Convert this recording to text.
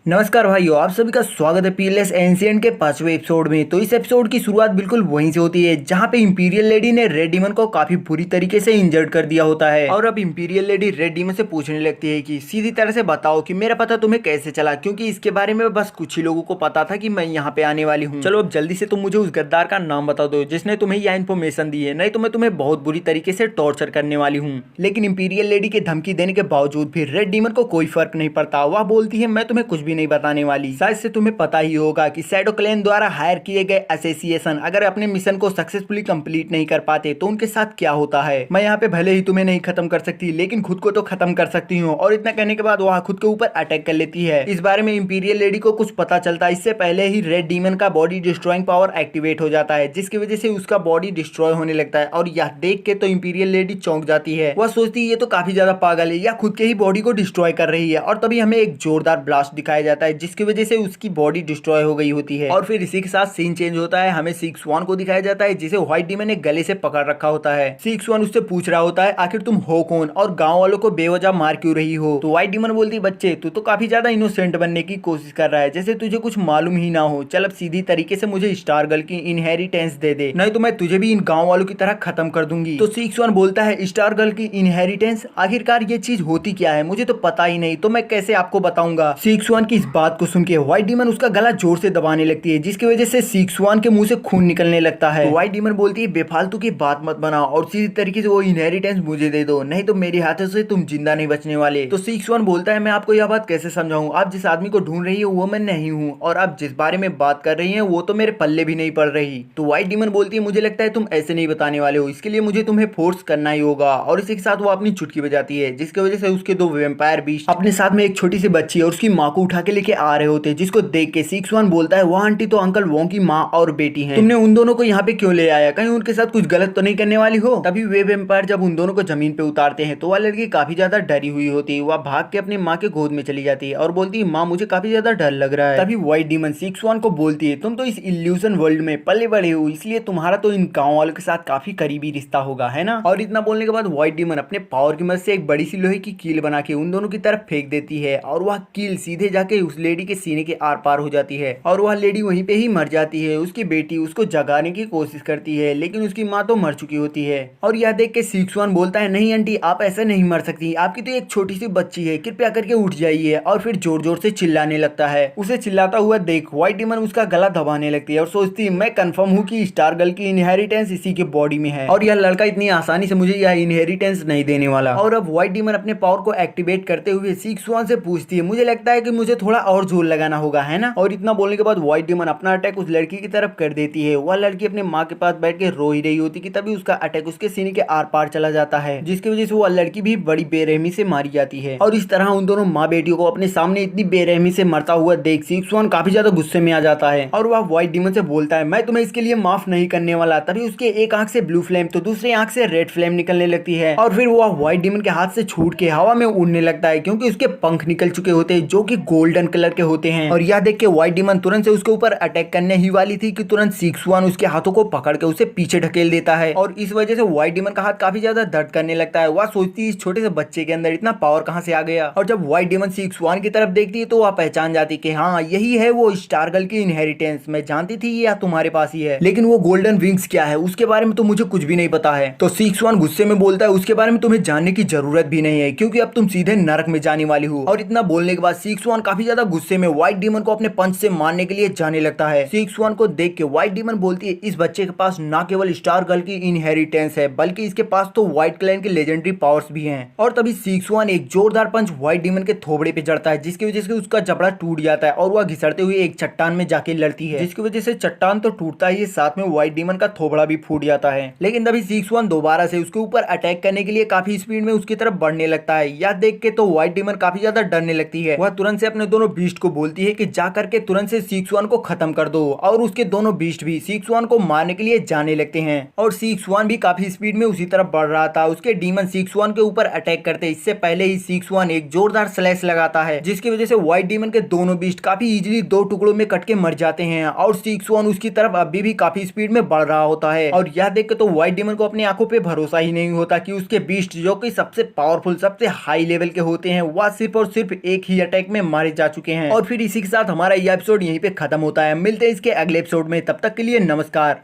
नमस्कार भाइयों, आप सभी का स्वागत है पीएलएस एंशिएंट के 5वें एपिसोड में। तो इस एपिसोड की शुरुआत बिल्कुल वहीं से होती है जहां पे इंपीरियल लेडी ने रेड डीमन को काफी बुरी तरीके से इंजर्ड कर दिया होता है। और अब इंपीरियल लेडी रेड डीमन से पूछने लगती है कि सीधी तरह से बताओ कि मेरा पता तुम्हें कैसे चला, क्योंकि इसके बारे में बस कुछ ही लोगों को पता था कि मैं यहाँ पे आने वाली हूँ। चलो अब जल्दी से तुम मुझे उस गद्दार का नाम बता दो जिसने तुम्हें यह इन्फॉर्मेशन दी है, नहीं तो मैं तुम्हें बहुत बुरी तरीके से टॉर्चर करने वाली हूँ। लेकिन इंपीरियल लेडी के धमकी देने के बावजूद भी रेड डीमन को कोई फर्क नहीं पड़ता। वह बोलती है मैं तुम्हें कुछ भी नहीं बताने वाली। शायद से तुम्हें पता ही होगा कि शैडो क्लैन द्वारा हायर किए गए एसोसिएशन अगर अपने मिशन को सक्सेसफुली कंप्लीट नहीं कर पाते तो उनके साथ क्या होता है। मैं यहाँ पे भले ही तुम्हें नहीं खत्म कर सकती, लेकिन खुद को तो खत्म कर सकती हूँ। और इतना कहने के बाद वह खुद के ऊपर अटैक कर लेती है। इस बारे में इंपीरियल लेडी को कुछ पता चलता है इससे पहले ही रेड डीमन का बॉडी डिस्ट्रॉइंग पावर एक्टिवेट हो जाता है, जिसकी वजह से उसका बॉडी डिस्ट्रॉय होने लगता है। और यह देख के तो इंपीरियल लेडी चौंक जाती है। वह सोचती है ये तो काफी ज्यादा पागल है, या खुद के ही बॉडी को डिस्ट्रॉय कर रही है। और तभी हमें एक जोरदार ब्लास्ट दिखाया जाता है जिसकी वजह से उसकी बॉडी डिस्ट्रॉय हो गई होती है। और फिर इसी के साथ सीन चेंज होता है। हमें सिक्स वन को दिखाया जाता है जिसे व्हाइट डीमन ने गले से पकड़ रखा होता है। सिक्स वन उससे पूछ रहा होता है आखिर तुम हो कौन और गांव वालों को बेवजह मार क्यों रही हो। तो व्हाइट डीमन बोलती है बच्चे तू तो काफी ज्यादा इनोसेंट बनने की कोशिश कर रहा है, जैसे तुझे कुछ मालूम ही ना हो। चल अब सीधी तरीके से मुझे स्टार गर्ल की इनहेरिटेंस दे दे, नहीं तो मैं तुझे भी इन गाँव वालों की तरह खत्म कर दूंगी। तो सिक्स वन बोलता है स्टार गर्ल की इनहेरिटेंस, आखिरकार ये चीज होती क्या है, मुझे तो पता ही नहीं, तो मैं कैसे आपको बताऊंगा। सिक्स वन की इस बात को सुन के व्हाइट डीमन उसका गला जोर से दबाने लगती है, जिसकी वजह से सिक्स वन के मुंह से खून निकलने लगता है। तो व्हाइट डीमन बोलती है बेफालतू की बात मत बनाओ और सीधी तरीके से वो इनहेरिटेंस मुझे दे दो, नहीं तो मेरे हाथों से तुम जिंदा नहीं बचने वाले। तो सिक्स वन बोलता है मैं आपको यह बात कैसे समझाऊं, आप जिस आदमी को ढूंढ रही हो वो मैं नहीं हूँ, और आप जिस बारे में बात कर रही है वो तो मेरे पल्ले भी नहीं पड़ रही। तो व्हाइट डीमन बोलती है मुझे लगता है तुम ऐसे नहीं बताने वाले हो, इसके लिए मुझे तुम्हें फोर्स करना ही होगा। और इसी के साथ वो अपनी चुटकी बजाती है, जिसकी वजह से उसके दो वेम्पायर बीस्ट अपने साथ में एक छोटी सी बच्ची और उसकी माँ को उठा के लेके आ रहे होते, जिसको देख के सिक्स वन बोलता है वह आंटी तो अंकल वोंग की माँ और बेटी हैं। तुमने उन दोनों को यहाँ पे क्यों ले आया, कहीं उनके साथ कुछ गलत तो नहीं करने वाली हो। तभी वे वेम्पायर जब उन दोनों को जमीन पे उतारते हैं तो वह लड़की काफी ज्यादा डरी हुई होती है। वह भाग के अपनी माँ के गोद में चली जाती है और बोलती है माँ मुझे काफी ज्यादा डर लग रहा है। तभी व्हाइट डीमन सिक्स वन को बोलती है तुम तो इस इल्यूजन वर्ल्ड में पले बड़े हो, इसलिए तुम्हारा तो इन गाँव वालों के साथ काफी करीबी रिश्ता होगा, है ना। और इतना बोलने के बाद व्हाइट डीमन अपने पावर की मदद से एक बड़ी सी लोहे की कील बना के उन दोनों की तरफ फेंक देती है, और वह कील सीधे जाके उस लेडी के सीने के आर पार हो जाती है और वह लेडी वहीं पे ही मर जाती है। उसकी बेटी उसको जगाने की कोशिश करती है, लेकिन उसकी माँ तो मर चुकी होती है। और यह देख के सिक्स वन बोलता है नहीं आंटी आप ऐसे नहीं मर सकती, आपकी तो एक छोटी सी बच्ची है, कृपया करके उठ जाइए। और फिर जोर जोर से चिल्लाने लगता है। उसे चिल्लाता हुआ देख व्हाइट डीमन उसका गला दबाने लगती है और सोचती है मैं कंफर्म हूँ कि स्टार गर्ल की इनहेरिटेंस इसी के बॉडी में है, और यह लड़का इतनी आसानी से मुझे यह इनहेरिटेंस नहीं देने वाला। और अब व्हाइट डीमन अपने पावर को एक्टिवेट करते हुए सिक्स वन से पूछती है मुझे लगता है कि मुझे थोड़ा और जोर लगाना होगा, है ना। और इतना बोलने के बाद व्हाइट डीमन अपना अटैक उस लड़की की तरफ कर देती है। वह लड़की अपने माँ के पास बैठ के रो ही रही होती कि तभी उसका अटैक उसके सीने के आर पार चला जाता है, जिसकी वजह से वह लड़की भी बड़ी बेरहमी से मारी जाती है। और इस तरह उन दोनों माँ बेटियों को अपने सामने इतनी बेरहमी से मरता हुआ देख सिक्स वन काफी ज्यादा गुस्से में आ जाता है और वह व्हाइट डीमन से बोलता है मैं तुम्हें इसके लिए माफ नहीं करने वाला। तभी उसके एक आंख से ब्लू फ्लेम तो दूसरी आंख से रेड फ्लेम निकलने लगती है, और फिर वह व्हाइट डीमन के हाथ से छूट के हवा में उड़ने लगता है, क्योंकि उसके पंख निकल चुके होते हैं जो कि गोल्डन कलर के होते हैं। और यह देख के व्हाइट डीमन तुरंत से उसके ऊपर अटैक करने ही वाली थी कि तुरंत सिक्स वन उसके हाथों को पकड़ के उसे पीछे ढकेल देता है, और इस वजह से व्हाइट डीमन का हाथ काफी ज्यादा दर्द करने लगता है। वह सोचती है इस छोटे से बच्चे के अंदर इतना पावर कहां से आ गया। और जब व्हाइट डीमन सिक्स वन की तरफ देखती है तो वह पहचान जाती कि हाँ यही है वो स्टार गर्ल की इनहेरिटेंस, मैं जानती थी ये तुम्हारे पास ही है, लेकिन वो गोल्डन विंग्स क्या है उसके बारे में तो मुझे कुछ भी नहीं पता है। तो सिक्स वन गुस्से में बोलता है उसके बारे में तुम्हें जानने की जरूरत भी नहीं है, क्योंकि अब तुम सीधे नरक में जाने वाली हो। और इतना बोलने के बाद सिक्स वन काफी ज्यादा गुस्से में व्हाइट डीमन को अपने पंच से मारने के लिए जाने लगता है। सिक्स वन को देख के व्हाइट डीमन बोलती है इस बच्चे के पास ना केवल स्टार गर्ल की इनहेरिटेंस है, बल्कि इसके पास तो व्हाइट क्लैन के लेजेंडरी पावर्स भी हैं। और तभी सिक्स वन एक जोरदार पंच व्हाइट डीमन के थोबड़े पे जड़ता है, जिसकी वजह से उसका जबड़ा टूट जाता है और वह घिसड़ते हुए एक चट्टान में जाके लड़ती है, जिसकी वजह से चट्टान तो टूटता ही है, साथ में व्हाइट डीमन का थोबड़ा भी फूट जाता है। लेकिन तभी सिक्स वन दोबारा से उसके ऊपर अटैक करने के लिए काफी स्पीड में उसकी तरफ बढ़ने लगता है। यह देख के तो व्हाइट डीमन काफी ज्यादा डरने लगती है। वह तुरंत से अपने दोनों बीस्ट को बोलती है कि जा करके तुरंत से सिक्स वन को खत्म कर दो, और उसके दोनों बीस्ट भी सिक्स वन को मारने के लिए जाने लगते हैं। और सिक्स वन भी काफी स्पीड में उसी तरफ बढ़ रहा था। उसके डीमन सिक्स वन के ऊपर अटैक करते इससे पहले ही सिक्स वन एक जोरदार स्लैश लगाता है, जिसकी वजह से व्हाइट डीमन के दोनों बीस्ट काफी इजीली दो टुकड़ों में कट के मर जाते हैं। और सिक्स वन उसकी तरफ अभी भी काफी स्पीड में बढ़ रहा होता है। और यह देख के तो व्हाइट डीमन को अपनी आंखों पे भरोसा ही नहीं होता कि उसके बीस्ट जो कि सबसे पावरफुल सबसे हाई लेवल के होते हैं वह सिर्फ और सिर्फ एक ही अटैक में मारे खारिज जा चुके हैं। और फिर इसी के साथ हमारा यह एपिसोड यहीं पे खत्म होता है। मिलते हैं इसके अगले एपिसोड में, तब तक के लिए नमस्कार।